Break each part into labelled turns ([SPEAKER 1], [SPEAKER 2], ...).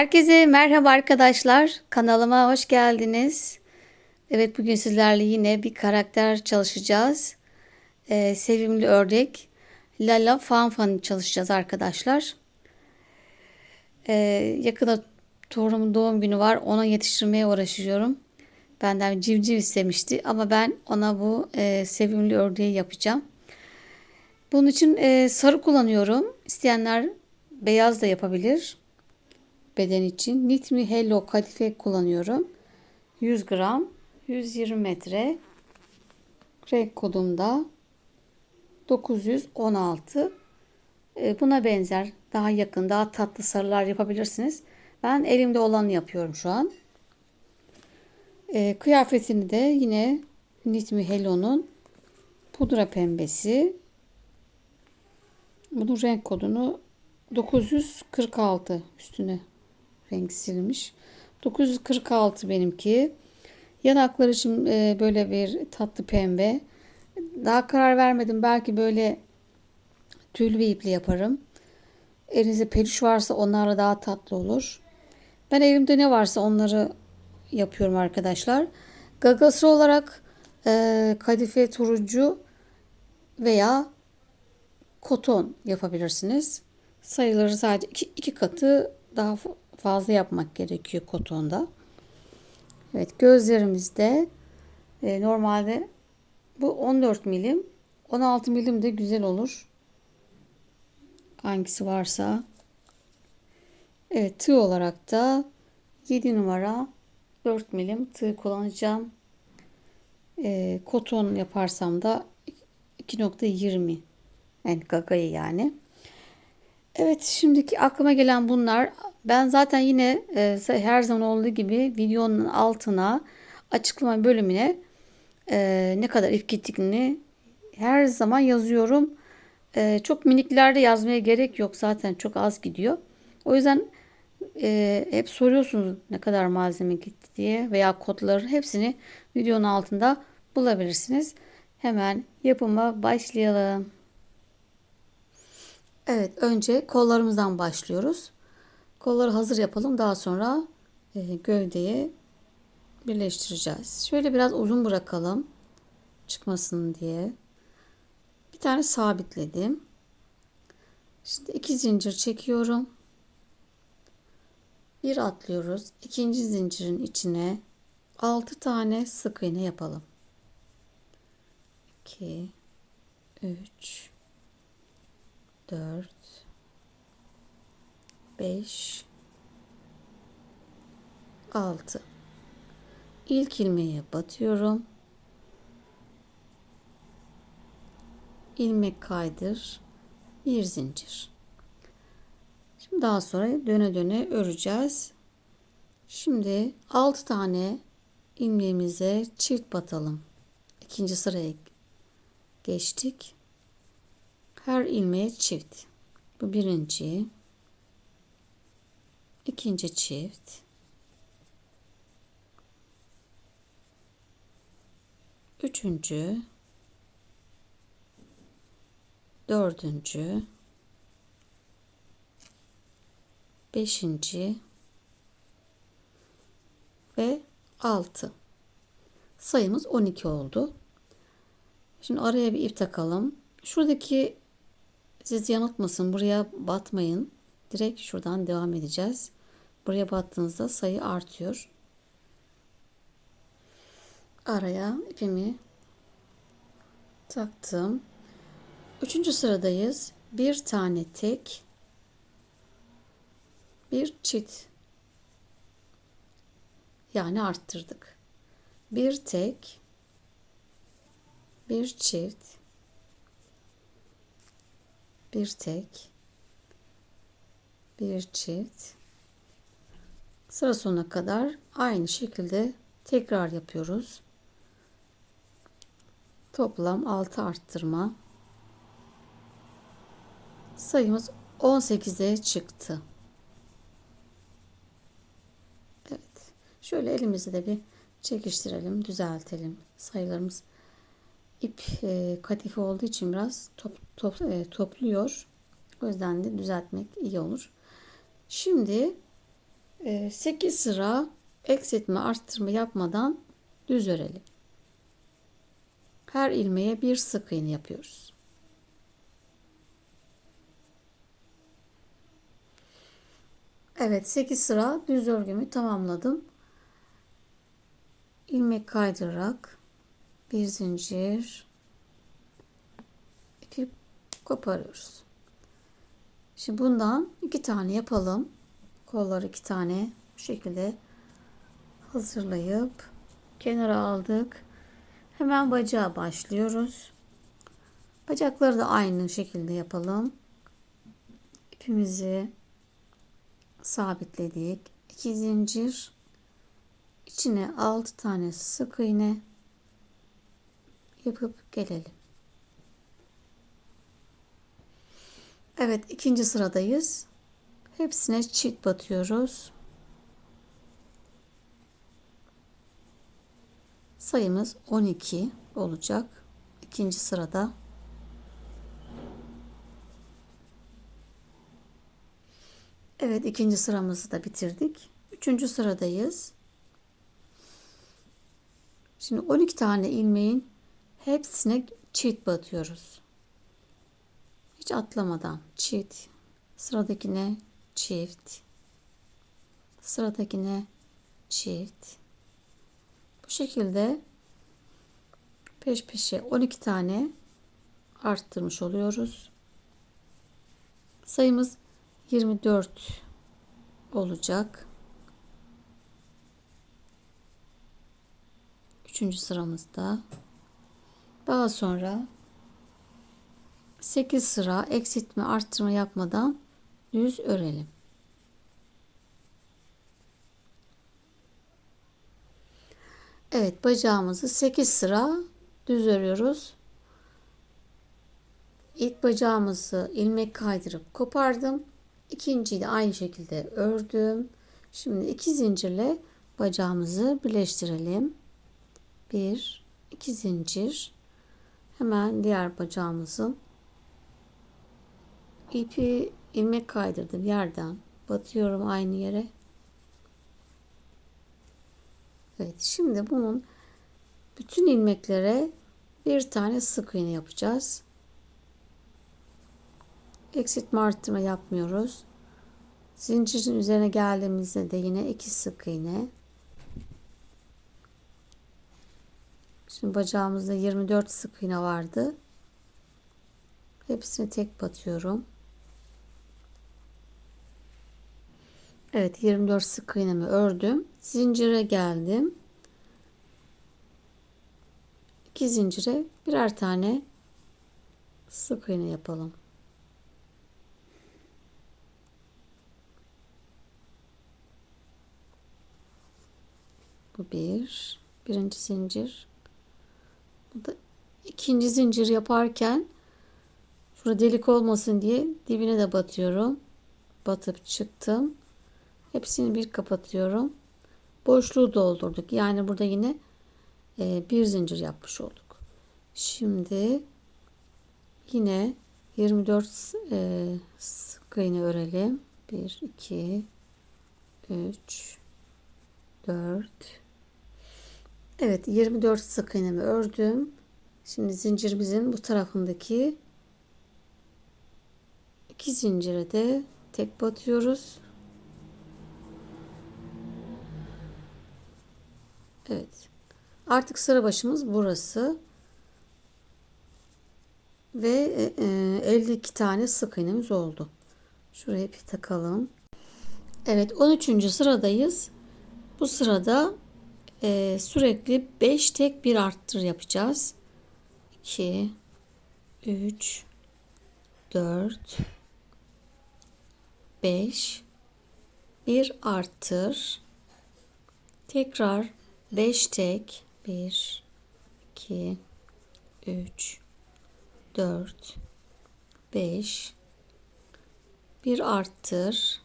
[SPEAKER 1] Herkese merhaba arkadaşlar. Kanalıma hoş geldiniz. Evet, bugün sizlerle yine bir karakter çalışacağız. Sevimli ördek Lala Fanfan'ı çalışacağız arkadaşlar. Ee, Yakında torunumun doğum günü var. Ona yetiştirmeye uğraşıyorum. Benden civciv istemişti ama ben ona bu sevimli ördeği yapacağım. Bunun için sarı kullanıyorum. İsteyenler beyaz da yapabilir. Beden için Knit Me Hello kadife kullanıyorum. 100 gram, 120 metre. Renk kodum da 916. Buna benzer daha yakın, daha tatlı sarılar yapabilirsiniz. Ben elimde olanı yapıyorum şu an. Kıyafetini de yine Knit Me Hello'nun pudra pembesi. Bunun renk kodunu 946, üstüne renk silmiş. 946 benimki. Yanakları için böyle bir tatlı pembe. Daha karar vermedim. Belki böyle tül ve ipli yaparım. Elinizde peluş varsa onlarla daha tatlı olur. Ben elimde ne varsa onları yapıyorum arkadaşlar. Gagası olarak kadife turuncu veya koton yapabilirsiniz. Sayıları sadece iki katı daha fazla yapmak gerekiyor kotonda. Evet, gözlerimizde normalde bu 14 milim, 16 milim de güzel olur. Hangisi varsa. Evet, tığ olarak da 7 numara 4 milim tığ kullanacağım. Koton yaparsam da 2,20, yani gagayı yani. Evet, şimdiki aklıma gelen bunlar. Ben zaten yine her zaman olduğu gibi videonun altına açıklama bölümüne ne kadar ip gittiğini her zaman yazıyorum. Çok miniklerde yazmaya gerek yok. Zaten çok az gidiyor. O yüzden hep soruyorsunuz ne kadar malzeme gitti diye veya kodları, hepsini videonun altında bulabilirsiniz. Hemen yapıma başlayalım. Evet, önce kollarımızdan başlıyoruz. Kolları hazır yapalım. Daha sonra gövdeye birleştireceğiz. Şöyle biraz uzun bırakalım çıkmasın diye. Bir tane sabitledim. Şimdi 2 zincir çekiyorum. Bir atlıyoruz. İkinci zincirin içine 6 tane sık iğne yapalım. 2, 3, 4, 5, 6. İlk ilmeğe batıyorum. İlmek kaydır. Bir zincir. Şimdi daha sonra döne döne öreceğiz. Şimdi 6 tane ilmeğimize çift batalım. İkinci sıraya geçtik. Her ilmeğe çift. Bu birinci. İkinci çift. Üçüncü. Dördüncü. Beşinci. Ve 6. Sayımız 12 oldu. Şimdi araya bir ip takalım. Şuradaki sizi yanıltmasın, buraya batmayın. Direkt şuradan devam edeceğiz. Buraya battığınızda sayı artıyor. Araya ipimi taktım. Üçüncü sıradayız. Bir tane tek, bir çift. Yani arttırdık. Bir tek, bir çift, bir tek, bir çift. Sıra sonuna kadar aynı şekilde tekrar yapıyoruz. Toplam 6 arttırma. Sayımız 18'e çıktı. Evet. Şöyle elimizi de bir çekiştirelim, düzeltelim. Sayılarımız ip kadife olduğu için biraz topluyor. O yüzden de düzeltmek iyi olur. Şimdi 8 sıra eksiltme arttırma yapmadan düz örelim. Her ilmeğe bir sık iğne yapıyoruz. Evet, 8 sıra düz örgümü tamamladım. İlmek kaydırarak bir zincir ipi koparıyoruz. Şimdi bundan 2 tane yapalım. Kolları 2 tane bu şekilde hazırlayıp kenara aldık. Hemen bacağa başlıyoruz. Bacakları da aynı şekilde yapalım. İpimizi sabitledik. 2 zincir, içine 6 tane sık iğne yapıp gelelim. Evet, ikinci sıradayız. Hepsine çift batıyoruz. Sayımız 12 olacak. İkinci sırada. Evet, ikinci sıramızı da bitirdik. Üçüncü sıradayız. Şimdi 12 tane ilmeğin hepsine çift batıyoruz. Hiç atlamadan çift. Sıradakine çift. Sıradakine çift. Bu şekilde peş peşe 12 tane arttırmış oluyoruz. Sayımız 24 olacak. Üçüncü sıramızda. Daha sonra 8 sıra eksiltme arttırma yapmadan düz örelim. Evet, bacağımızı 8 sıra düz örüyoruz. İlk bacağımızı ilmek kaydırıp kopardım. İkinciyi de aynı şekilde ördüm. Şimdi 2 zincirle bacağımızı birleştirelim. 1 2 zincir. Hemen diğer bacağımızın ipi ilmek kaydırdım yerden batıyorum aynı yere. Evet, şimdi bunun bütün ilmeklere bir tane sık iğne yapacağız. Eksiltme arttırma yapmıyoruz. Zincirin üzerine geldiğimizde de yine 2 sık iğne. Şimdi bacağımızda 24 sık iğne vardı. Hepsini tek batıyorum. Evet, 24 sık iğnemi ördüm. Zincire geldim. 2 zincire birer tane sık iğne yapalım. Bu birinci zincir. Bu da ikinci zincir yaparken şurada delik olmasın diye dibine de batıyorum. Batıp çıktım. Hepsini bir kapatıyorum. Boşluğu doldurduk. Yani burada yine bir zincir yapmış olduk. Şimdi yine 24 sık iğne örelim. 1 2 3 4. Evet, 24 sık iğnemi ördüm. Şimdi zincirimizin bu tarafındaki 2 zincire de tek batıyoruz. Evet. Artık sıra başımız burası. Ve 52 tane sık iğnemiz oldu. Şuraya bir takalım. Evet, 13. sıradayız. Bu sırada sürekli 5 tek bir arttır yapacağız. 2 3 4 5 bir arttır. Tekrar 5 tek 1 2 3 4 5 bir arttır.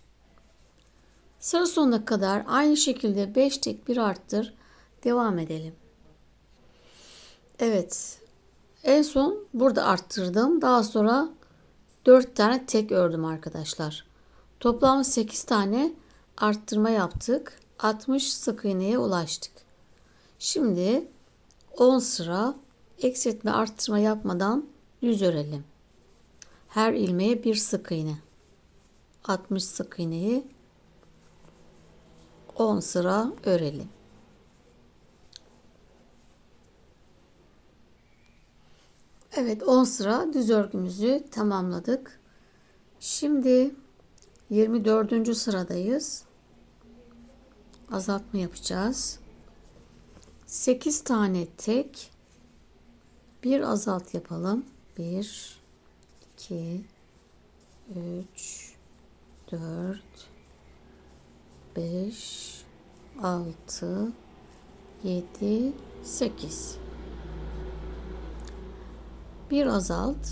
[SPEAKER 1] Sıra sonuna kadar aynı şekilde 5 tek bir arttır. Devam edelim. Evet. En son burada arttırdım. Daha sonra 4 tane tek ördüm arkadaşlar. Toplam 8 tane arttırma yaptık. 60 sık iğneye ulaştık. Şimdi 10 sıra eksiltme arttırma yapmadan düz örelim. Her ilmeğe bir sık iğne. 60 sık iğneyi 10 sıra örelim. Evet, 10 sıra düz örgümüzü tamamladık. Şimdi 24. sıradayız. Azaltma yapacağız. 8 tane tek, bir azalt yapalım. 1 2 3 4 5 6 7 8. Bir azalt.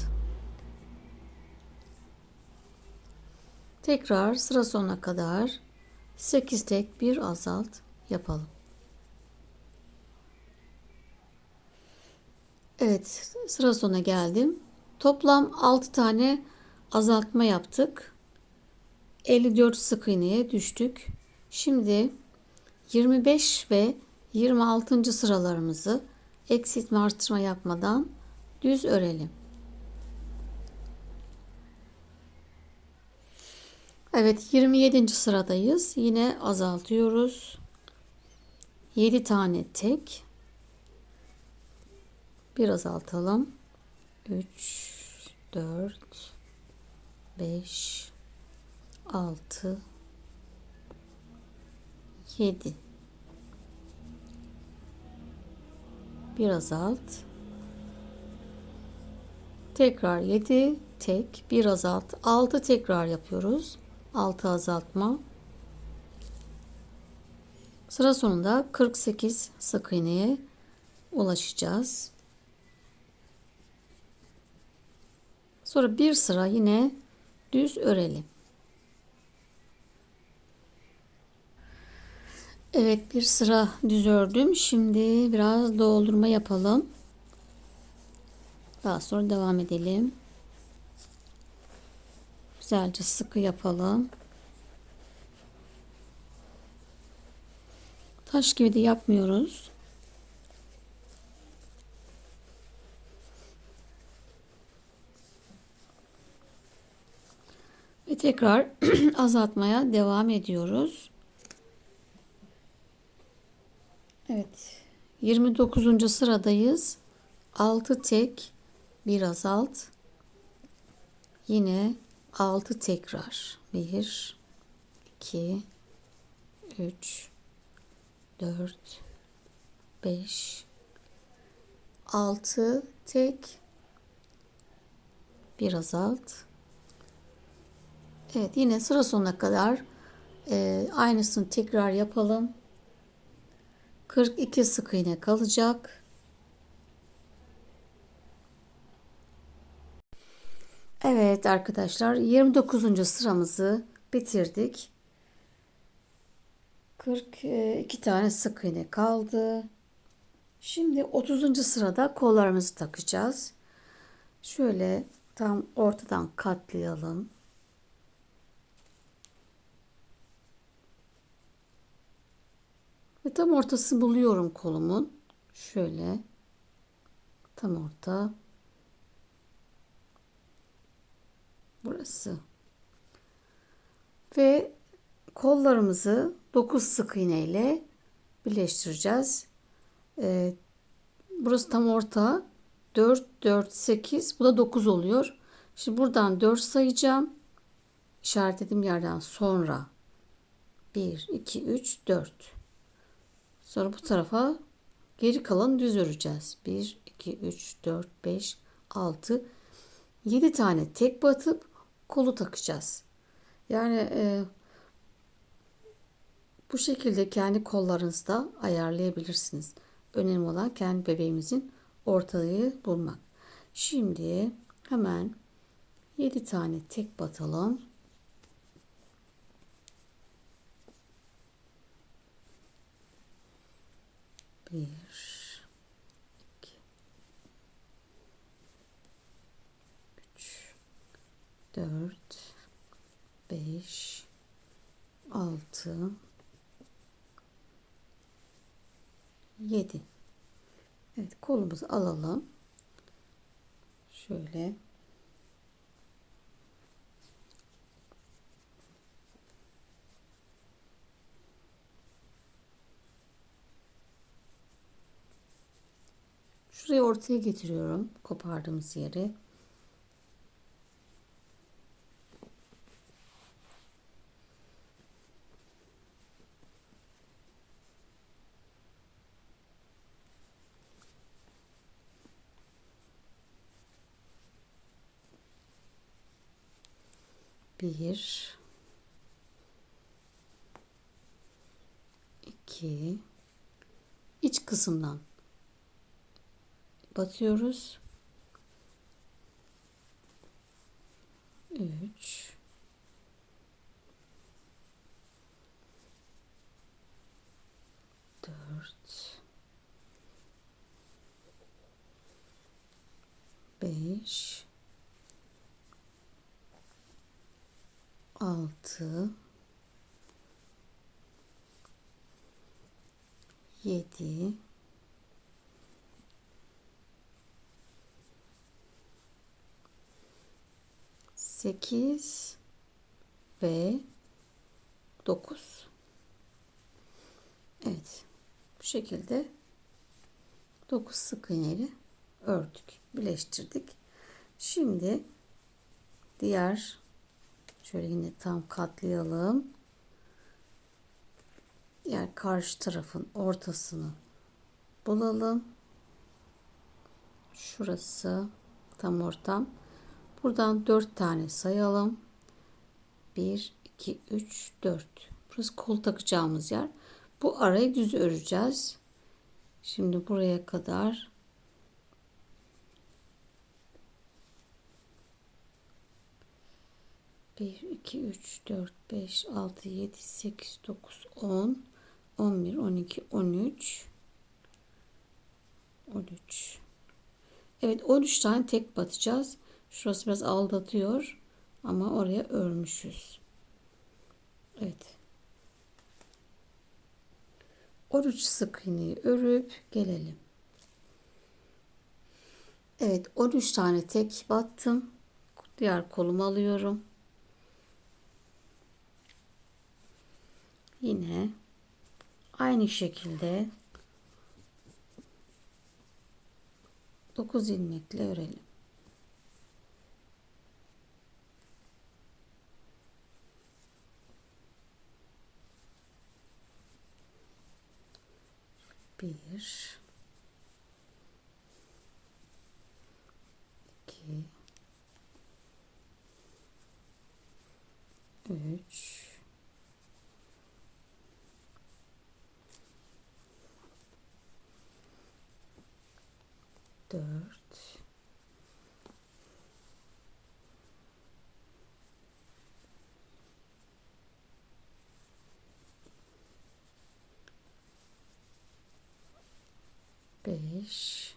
[SPEAKER 1] Tekrar sıra sonuna kadar 8 tek bir azalt yapalım. Evet, sıra sonuna geldim. Toplam 6 tane azaltma yaptık. 54 sık iğneye düştük. Şimdi 25 ve 26. sıralarımızı eksiltme artırma yapmadan düz örelim. Evet, 27. sıradayız. Yine azaltıyoruz. 7 tane tek. Bir azaltalım. 3 4 5 6 7. Bir azalt. Tekrar 7 tek, bir azalt. 6 tekrar yapıyoruz. 6 azaltma. Sıra sonunda 48 sık iğneye ulaşacağız. Sonra bir sıra yine düz örelim. Evet, bir sıra düz ördüm. Şimdi biraz doldurma yapalım. Daha sonra devam edelim. Güzelce sıkı yapalım. Taş gibi de yapmıyoruz. Ve tekrar azaltmaya devam ediyoruz. Evet. 29. sıradayız. 6 tek, bir azalt. Yine 6 tekrar. 1 2 3 4 5 6 tek, bir azalt. Evet, yine sıra sonuna kadar aynısını tekrar yapalım. 42 sık iğne kalacak. Evet arkadaşlar, 29. sıramızı bitirdik. 42 tane sık iğne kaldı. Şimdi 30. sırada kollarımızı takacağız. Şöyle tam ortadan katlayalım. Ve tam ortasını buluyorum kolumun. Şöyle tam orta. Burası. Ve kollarımızı 9 sık iğne ile birleştireceğiz. Burası tam orta. 4, 4, 8. Bu da 9 oluyor. Şimdi buradan 4 sayacağım. İşaretlediğim yerden sonra 1, 2, 3, 4. Sonra bu tarafa geri kalan düz öreceğiz. 1, 2, 3, 4, 5, 6, 7 tane tek batıp kolu takacağız. Yani bu şekilde kendi kollarınızda ayarlayabilirsiniz. Önemli olan kendi bebeğimizin ortayı bulmak. Şimdi hemen 7 tane tek batalım. Bir, iki, üç, dört, beş, 6, 7. Evet, kolumuzu alalım. Şöyle. Şurayı ortaya getiriyorum. Kopardığımız yeri. Bir, iki, iç kısımdan batıyoruz. 3, 4, 5, 6, 7, 8 ve 9. Evet. Bu şekilde 9 sık iğneyle ördük. Birleştirdik. Şimdi diğer, şöyle yine tam katlayalım. Diğer karşı tarafın ortasını bulalım. Şurası tam ortam. Buradan 4 tane sayalım. 1, 2, 3, 4. Burası kol takacağımız yer. Bu arayı düz öreceğiz. Şimdi buraya kadar bir, iki, üç, dört, beş, altı, yedi, sekiz, dokuz, 10, 11, 12, 13, 13. Evet, 13 tane tek batacağız. Şurası biraz aldatıyor ama oraya örmüşüz. Evet. 13 sık iğneyi örüp gelelim. Evet, 13 tane tek battım. Diğer kolumu alıyorum. Yine aynı şekilde 9 ilmekle örelim. Bir, iki, üç, dört, beş,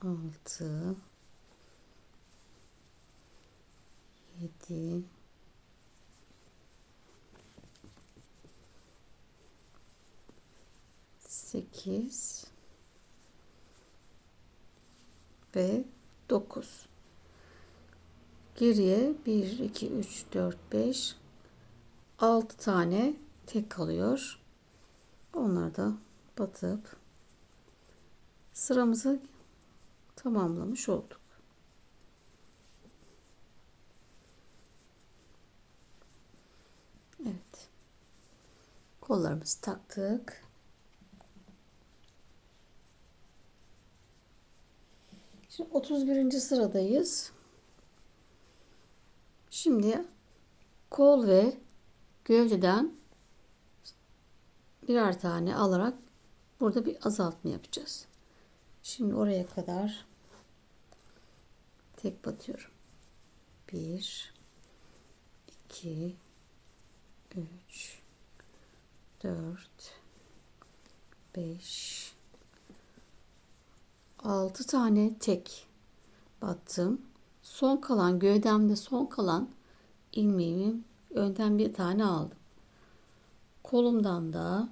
[SPEAKER 1] 6, 7, 8 ve 9. Geriye 1, 2, 3, 4, 5, 6 tane tek kalıyor. Onları da batıp sıramızı tamamlamış olduk. Evet. Kollarımızı taktık. Şimdi 31. sıradayız. Şimdi kol ve gövdeden birer tane alarak burada bir azaltma yapacağız. Şimdi oraya kadar tek batıyorum. 1, 2, 3, 4, 5, 6 tane tek battım. son kalan gövdemde son kalan ilmeğimi önden bir tane aldım. Kolumdan da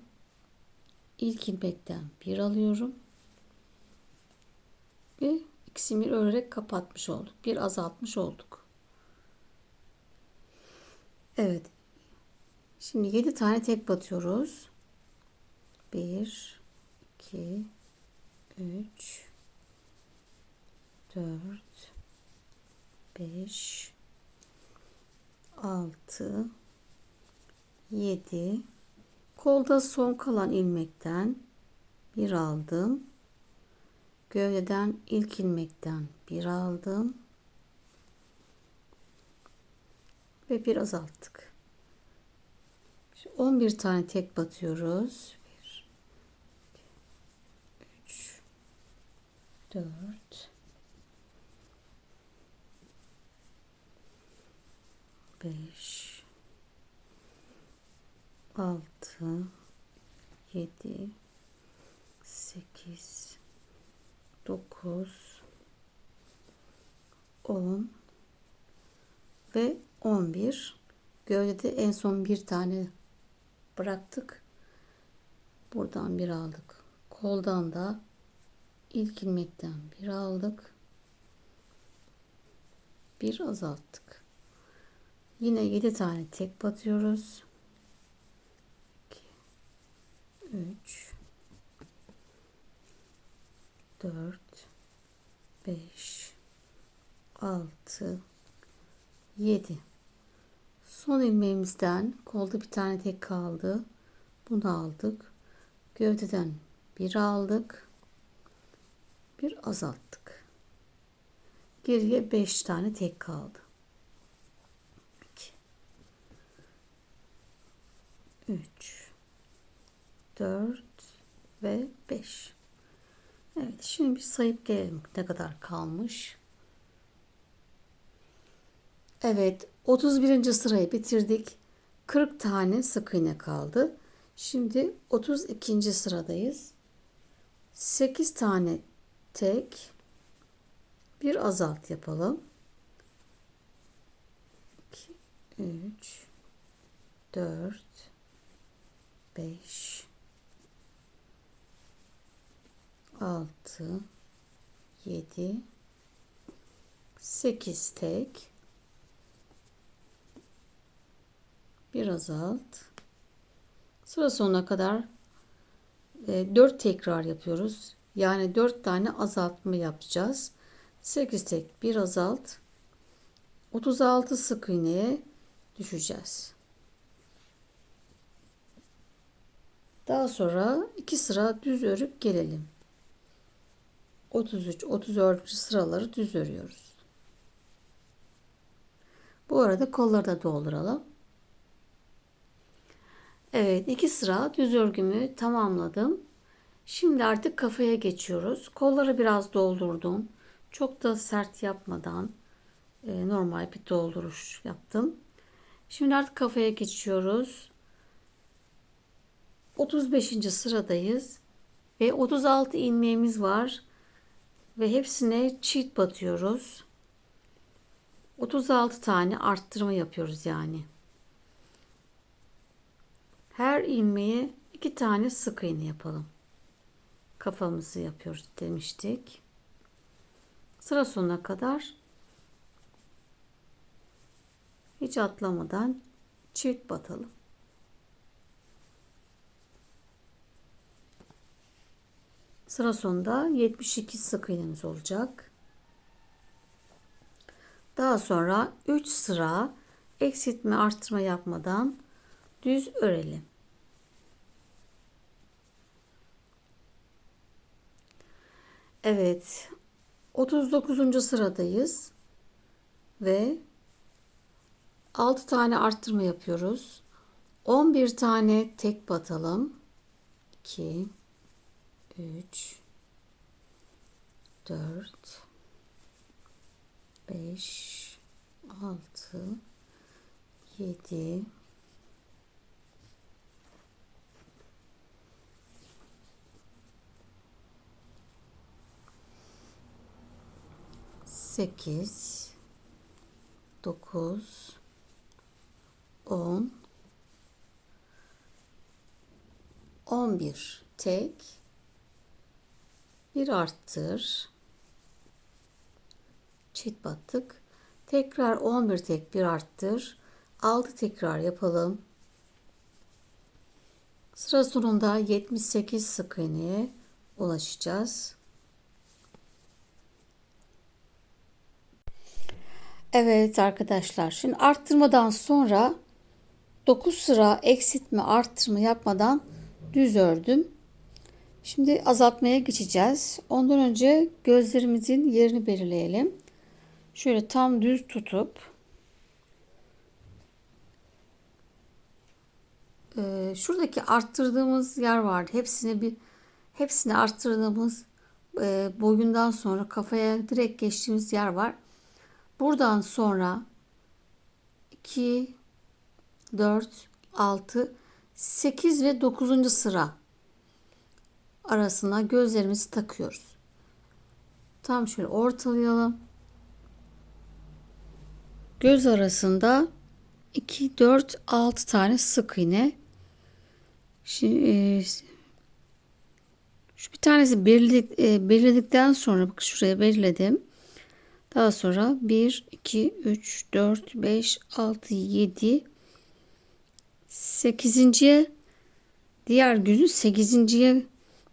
[SPEAKER 1] ilk ilmekten bir alıyorum ve ikisini bir örerek kapatmış olduk. Bir azaltmış olduk. Evet. Şimdi 7 tane tek batıyoruz. 1 2 3 4 5 6 7. Kolda son kalan ilmekten bir aldım. Gövdeden ilk ilmekten bir aldım ve bir azalttık. Şimdi 11 tane tek batıyoruz. 1 3 4 5 6 7 8 9 10 ve 11. Gövdede en son bir tane bıraktık. Buradan bir aldık. Koldan da ilk ilmekten bir aldık. Bir azalttık. Yine 7 tane tek batıyoruz. 2 3 4 5 6 7. Son ilmeğimizden kolda bir tane tek kaldı. Bunu aldık. Gövdeden bir aldık. Bir azalttık. Geriye 5 tane tek kaldı. 2 3 4 ve 5. Evet, şimdi bir sayıp gelelim ne kadar kalmış. Evet, 31. sırayı bitirdik. 40 tane sık iğne kaldı. Şimdi 32. sıradayız. 8 tane tek, bir azalt yapalım. 2 3 4 5 6 7 8 tek, bir azalt. Sıra sonuna kadar 4 tekrar yapıyoruz. Yani 4 tane azaltma yapacağız. 8 tek, bir azalt. 36 sık iğneye düşeceğiz. Daha sonra 2 sıra düz örüp gelelim. 33, 34. sıraları düz örüyoruz. Bu arada kolları da dolduralım. Evet, 2 sıra düz örgümü tamamladım. Şimdi artık kafaya geçiyoruz. Kolları biraz doldurdum. Çok da sert yapmadan normal bir dolduruş yaptım. Şimdi artık kafaya geçiyoruz. 35. sıradayız ve 36 ilmeğimiz var ve hepsine çift batıyoruz. 36 tane arttırma yapıyoruz yani. Her ilmeğe 2 tane sık iğne yapalım. Kafamızı yapıyoruz demiştik. Sıra sonuna kadar hiç atlamadan çift batalım. Sıra sonunda 72 sık iğnemiz olacak. Daha sonra 3 sıra eksiltme arttırma yapmadan düz örelim. Evet, 39. sıradayız ve 6 tane arttırma yapıyoruz. 11 tane tek batalım. 2 3 4 5 6 7 8 9, 10, 11 tek, bir arttır, çift battık. Tekrar 11 tek, bir arttır. 6 tekrar yapalım. Sıra sonunda 78 sık iğneye ulaşacağız. Evet arkadaşlar, şimdi arttırmadan sonra 9 sıra eksiltme arttırma yapmadan düz ördüm. Şimdi azaltmaya geçeceğiz. Ondan önce gözlerimizin yerini belirleyelim. Şöyle tam düz tutup şuradaki arttırdığımız yer vardı. Hepsini arttırdığımız boyundan sonra kafaya direkt geçtiğimiz yer var. Buradan sonra 2, 4, 6, 8 ve 9. sıra arasına gözlerimizi takıyoruz. Tam şöyle ortalayalım. Göz arasında 2, 4, 6 tane sık iğne. Şimdi şu bir tanesi belirledikten sonra bak şuraya belirledim. Daha sonra 1, 2, 3, 4, 5, 6, 7, 8. Diğer gözü 8.'ye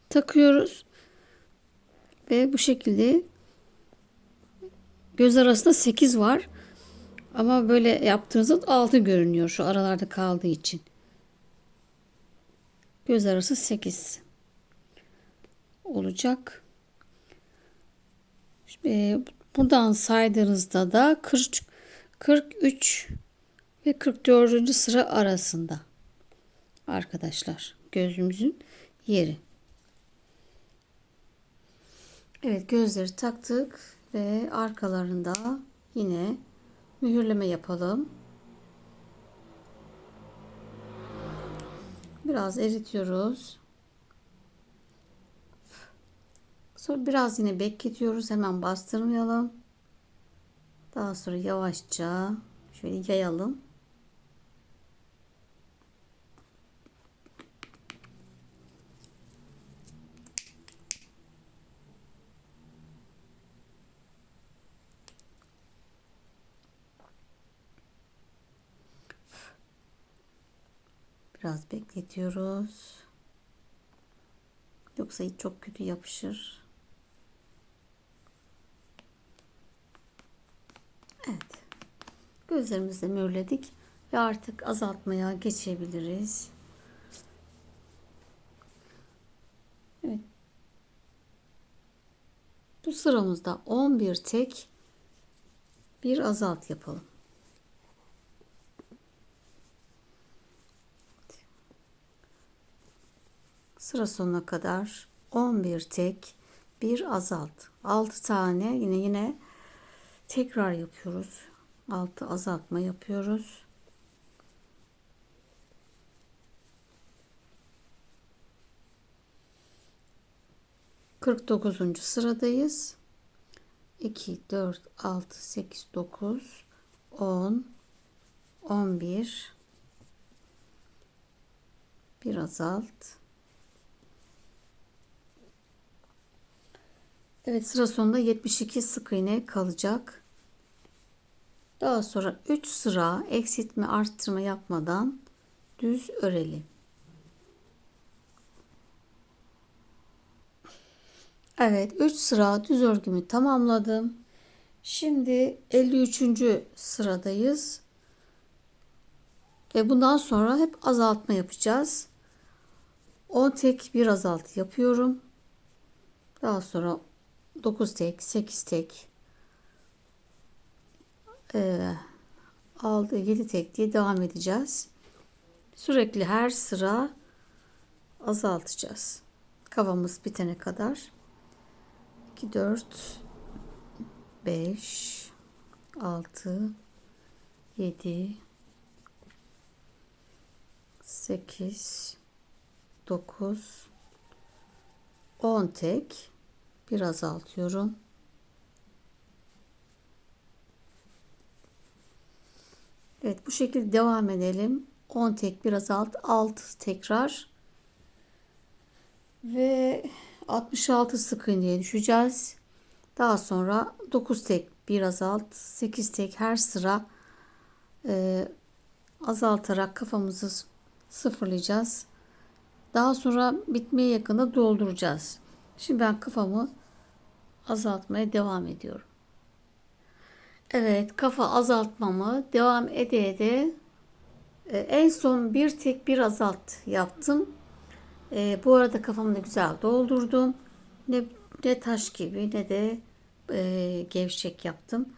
[SPEAKER 1] takıyoruz. Ve bu şekilde göz arasında 8 var. Ama böyle yaptığınızda 6 görünüyor şu aralarda kaldığı için. Göz arası 8 olacak. Buradan saydığınızda da 43 ve 44. sıra arasında arkadaşlar gözümüzün yeri. Evet, gözleri taktık ve arkalarında yine mühürleme yapalım. Biraz eritiyoruz. Sonra biraz yine bekletiyoruz. Hemen bastırmayalım. Daha sonra yavaşça şöyle yayalım. Biraz bekletiyoruz. Yoksa çok kötü yapışır. Evet. Gözlerimizi mühürledik ve artık azaltmaya geçebiliriz. Evet. Bu sıramızda 11 tek, bir azalt yapalım. Sıra sonuna kadar 11 tek, bir azalt. 6 tane yine tekrar yapıyoruz. 6 azaltma yapıyoruz. ...49. sıradayız. 2, 4, 6, 8, 9, 10, 11, bir azalt. Evet, sıra sonunda 72 sık iğne kalacak. Daha sonra 3 sıra eksiltme arttırma yapmadan düz örelim. Evet, 3 sıra düz örgümü tamamladım. Şimdi 53. sıradayız. Ve bundan sonra hep azaltma yapacağız. 10 tek, bir azaltı yapıyorum. Daha sonra 9 tek, 8 tek, 6, 7 tek diye devam edeceğiz. Sürekli her sıra azaltacağız. Kafamız bitene kadar. 2, 4, 5, 6, 7, 8, 9, 10 tek, bir azaltıyorum. Evet, bu şekilde devam edelim. 10 tek biraz alt, 6 tekrar ve 66 sık iğneye düşeceğiz. Daha sonra 9 tek biraz alt, 8 tek her sıra e, azaltarak kafamızı sıfırlayacağız. Daha sonra bitmeye yakında dolduracağız. Şimdi ben kafamı azaltmaya devam ediyorum. Evet, kafa azaltmamı devam ede en son bir tek bir azalt yaptım. Bu arada kafamı da güzel doldurdum. Ne taş gibi ne de gevşek yaptım.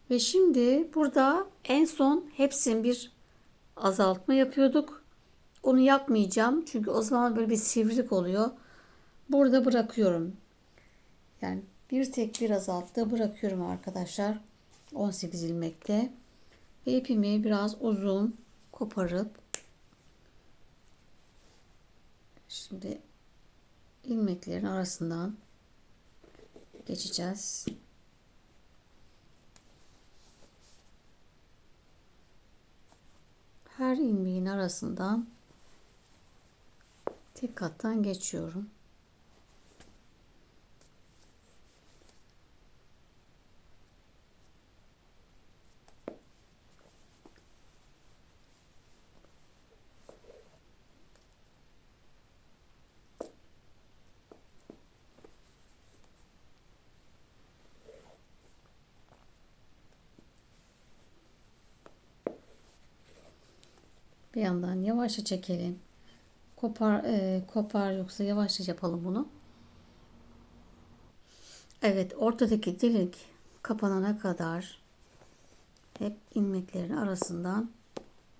[SPEAKER 1] Ve şimdi burada en son hepsini bir azaltma yapıyorduk. Onu yapmayacağım. Çünkü o zaman böyle bir sivrilik oluyor. Burada bırakıyorum. Yani bir tek bir azaltta bırakıyorum arkadaşlar. 18 ilmekte. Ve ipimi biraz uzun koparıp şimdi ilmeklerin arasından geçeceğiz. Her ilmeğin arasından tek kattan geçiyorum. Bir yandan yavaşça çekelim. Kopar yoksa yavaşça yapalım bunu. Evet, ortadaki delik kapanana kadar hep ilmeklerin arasından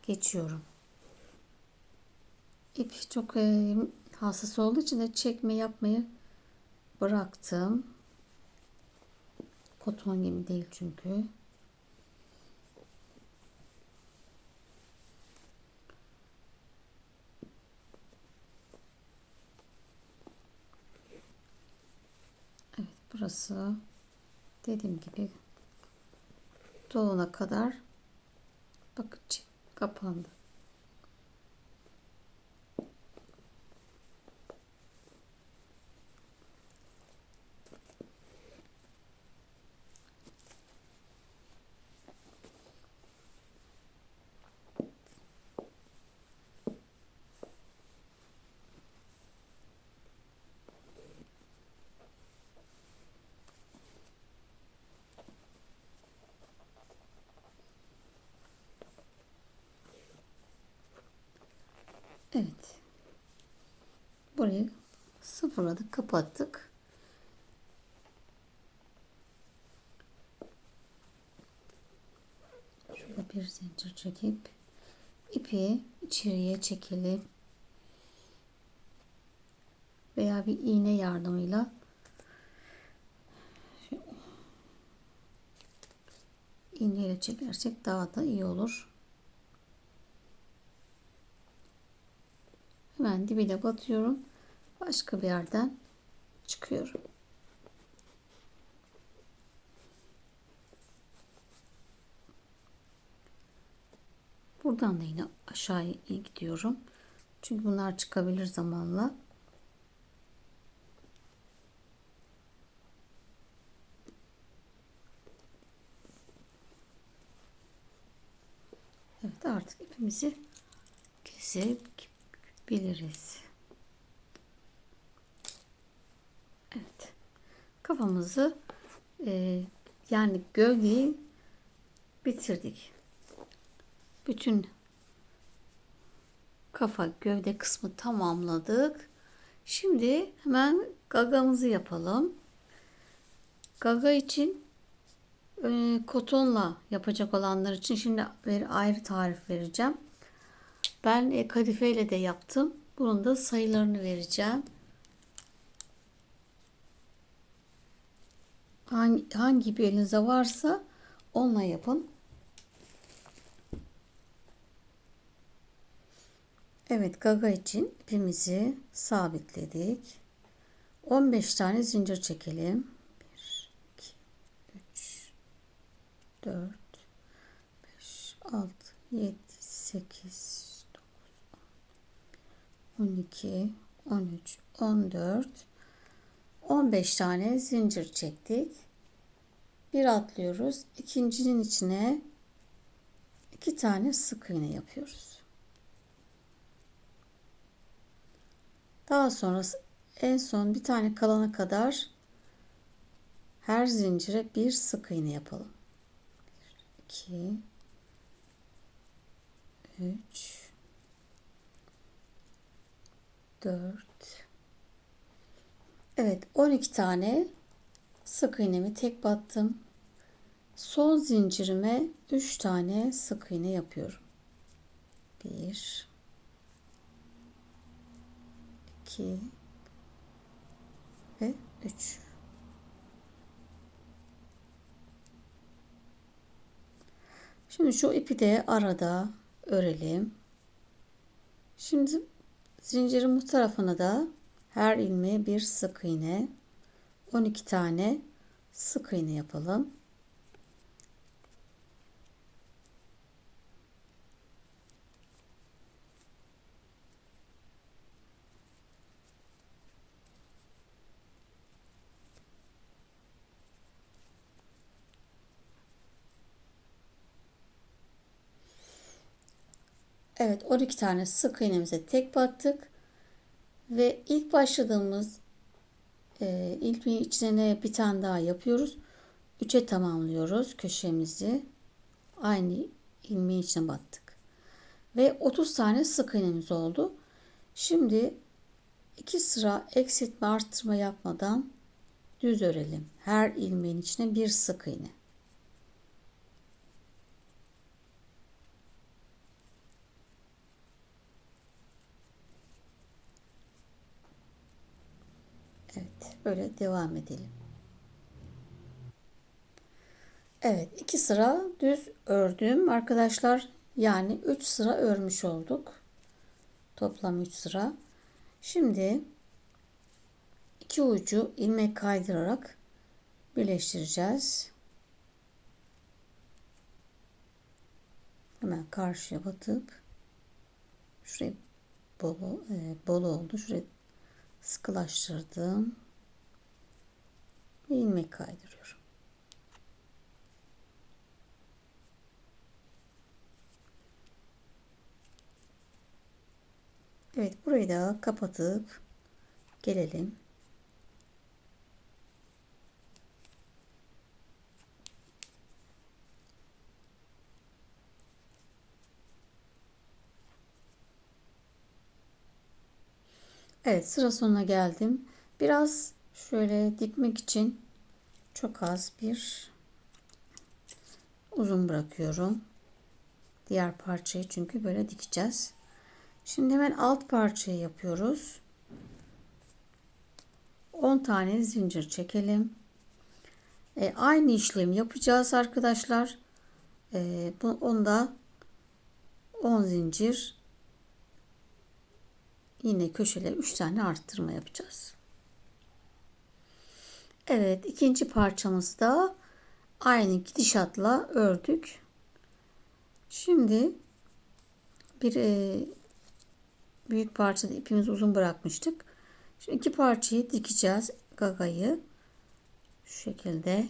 [SPEAKER 1] geçiyorum. İp çok hassas olduğu için de çekme yapmayı bıraktım. Koton gibi değil çünkü. Evet, burası dediğim gibi dolana kadar bakın kapandı. Evet. Burayı sıfırladık, kapattık. Şurada bir zincir çekip ipi içeriye çekelim. Veya bir iğne yardımıyla iğneyle çekersek daha da iyi olur. Hemen dibine batıyorum. Başka bir yerden çıkıyorum. Buradan da yine aşağıya gidiyorum. Çünkü bunlar çıkabilir zamanla. Evet, artık ipimizi kesebiliriz. Evet. Kafamızı yani gövdeyi bitirdik. Bütün kafa gövde kısmı tamamladık. Şimdi hemen gagamızı yapalım. Gaga için kotonla yapacak olanlar için şimdi ayrı tarif vereceğim. Ben kadife ile de yaptım. Bunun da sayılarını vereceğim. Hangi ip elinize varsa onunla yapın. Evet, gaga için ipimizi sabitledik. 15 tane zincir çekelim. 1, 2, 3, 4, 5, 6, 7, 8, 12, 13, 14, 15 tane zincir çektik. Bir atlıyoruz. İkincinin içine 2 tane sık iğne yapıyoruz. Daha sonra en son bir tane kalana kadar her zincire bir sık iğne yapalım. 2, 3, 4. Evet, 12 tane sık iğnemi tek battım. Son zincirime 3 tane sık iğne yapıyorum. 1, 2 ve 3. Şimdi şu ipi de arada örelim. Şimdi zincirin bu tarafına da her ilmeğe bir sık iğne, 12 tane sık iğne yapalım. Evet, 12 tane sık iğnemize tek battık ve ilk başladığımız ilmeğin içine bir tane daha yapıyoruz. 3'e tamamlıyoruz köşemizi. Aynı ilmeğin içine battık. Ve 30 tane sık iğnemiz oldu. Şimdi 2 sıra eksiltme arttırma yapmadan düz örelim. Her ilmeğin içine bir sık iğne. Evet, böyle devam edelim. Evet, 2 sıra düz ördüm arkadaşlar. Yani 3 sıra örmüş olduk. Toplam 3 sıra. Şimdi iki ucu ilmek kaydırarak birleştireceğiz. Hemen karşıya batıp şurayı bol oldu. Şurayı sıkılaştırdım ve ilmek kaydırıyorum. Evet, burayı da kapatıp gelelim. Evet, sıra sonuna geldim. Biraz şöyle dikmek için çok az bir uzun bırakıyorum. Diğer parçayı çünkü böyle dikeceğiz. Şimdi hemen alt parçayı yapıyoruz. 10 tane zincir çekelim. Aynı işlemi yapacağız arkadaşlar. Onda 10 zincir, yine köşeleri 3 tane arttırma yapacağız. Evet, ikinci parçamızda aynı gidişatla ördük. Şimdi bir büyük parçada ipimizi uzun bırakmıştık. Şimdi iki parçayı dikeceğiz. Gagayı şu şekilde.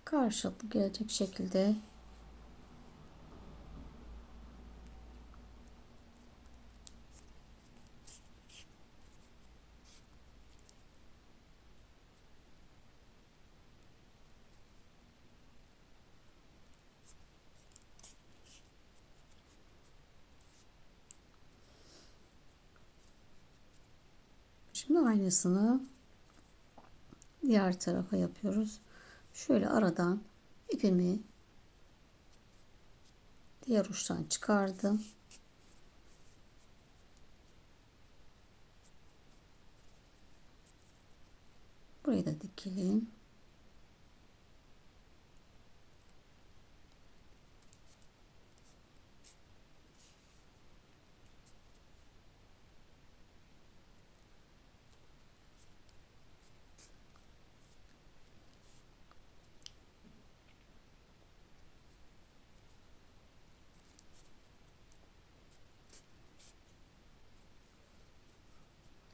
[SPEAKER 1] Karşılıklı gelecek şekilde şimdi aynısını diğer tarafa yapıyoruz. Şöyle aradan ipimi diğer uçtan çıkardım. Burayı da dikelim.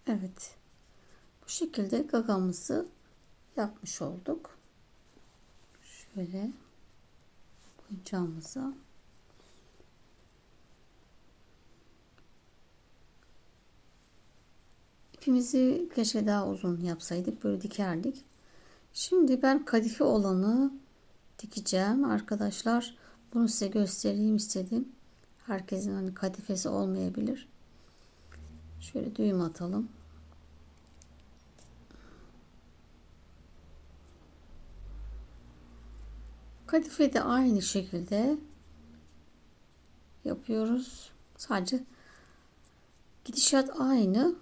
[SPEAKER 1] Evet. Bu şekilde gagamızı yapmış olduk. Şöyle oyuncağımıza. İpimizi keşke daha uzun yapsaydık. Böyle dikerdik. Şimdi ben kadife olanı dikeceğim arkadaşlar. Bunu size göstereyim istedim. Herkesin hani kadifesi olmayabilir. Şöyle düğüm atalım. Kadife de aynı şekilde yapıyoruz. Sadece gidişat aynı.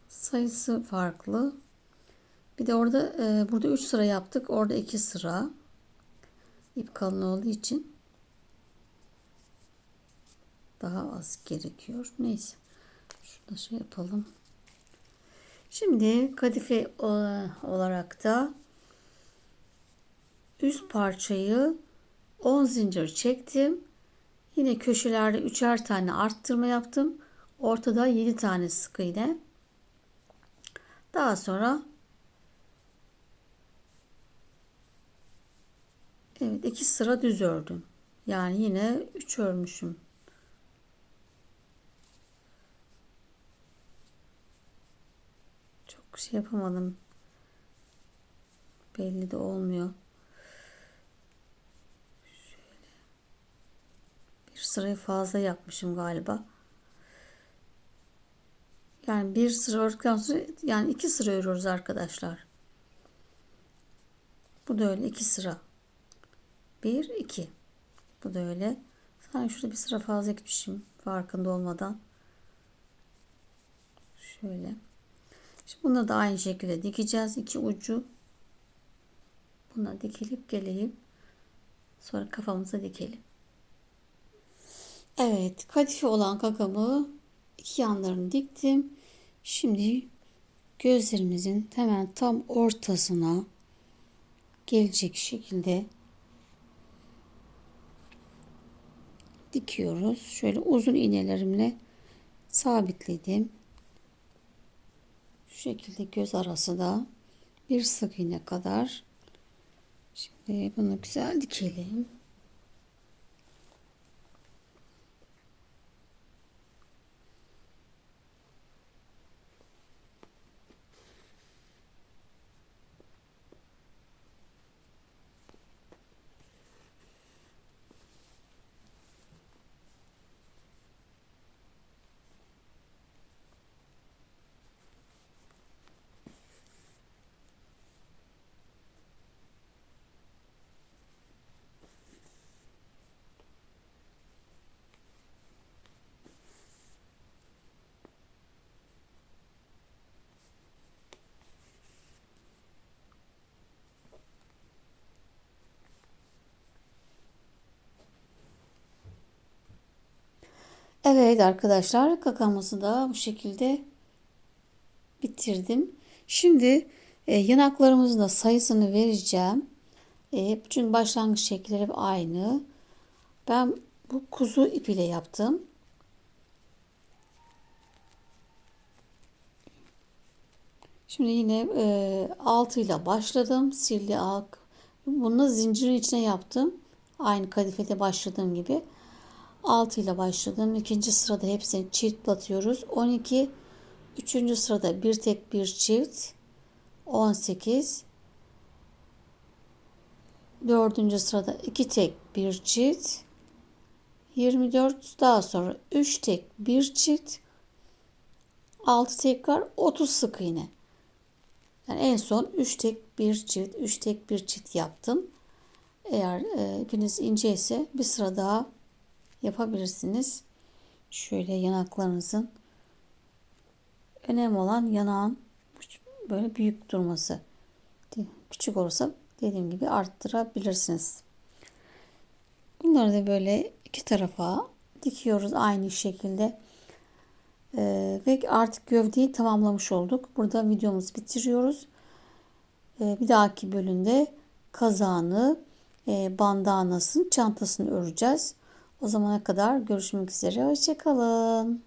[SPEAKER 1] Sayısı farklı. Bir de orada burada 3 sıra yaptık. Orada 2 sıra. İp kalın olduğu için daha az gerekiyor. Neyse. Şurada şey yapalım. Şimdi kadife olarak da üst parçayı 10 zincir çektim. Yine köşelerde 3'er tane arttırma yaptım. Ortada 7 tane sık iğne. Daha sonra evet 2 sıra düz ördüm. Yani yine 3 örmüşüm. Çok şey yapamadım. Belli de olmuyor. Bir sırayı fazla yapmışım galiba. Yani bir sıra ördükten sonra yani 2 sıra örüyoruz arkadaşlar. Bu da öyle 2 sıra. 1 2. Bu da öyle. Sanki şurada bir sıra fazla gitmişim farkında olmadan. Şöyle. Şimdi bunu da aynı şekilde dikeceğiz. İki ucu. Buna dikilip geleyim. Sonra kafamıza dikelim. Evet. Kadife olan kakamı iki yanlarını diktim. Şimdi gözlerimizin hemen tam ortasına gelecek şekilde dikiyoruz. Şöyle uzun iğnelerimle sabitledim. Şu şekilde göz arası da bir sık iğne kadar. Şimdi bunu güzel dikelim. Evet arkadaşlar kakamızı da bu şekilde bitirdim. Şimdi yanaklarımızın da sayısını vereceğim. Çünkü başlangıç şekilleri hep aynı. Ben bu kuzu ipiyle yaptım. Şimdi yine 6 ile başladım. Sivri halk. Bunu zincirin içine yaptım. Aynı kadifede başladığım gibi. 6 ile başladım. İkinci sırada hepsini çift batıyoruz. 12. Üçüncü sırada bir tek bir çift. 18. Dördüncü sırada iki tek bir çift. 24. Daha sonra 3 tek bir çift. 6 tekrar 30 sık iğne. Yani en son 3 tek bir çift, 3 tek bir çift yaptım. Eğer ipiniz ince ise bir sıra daha yapabilirsiniz. Şöyle yanaklarınızın önemli olan yanağın böyle büyük durması. Küçük olursa dediğim gibi arttırabilirsiniz. Bunları da böyle iki tarafa dikiyoruz aynı şekilde. Ve artık gövdeyi tamamlamış olduk. Burada videomuzu bitiriyoruz. Bir dahaki bölümde kazağını, bandanasını, çantasını öreceğiz. O zamana kadar görüşmek üzere. Hoşça kalın.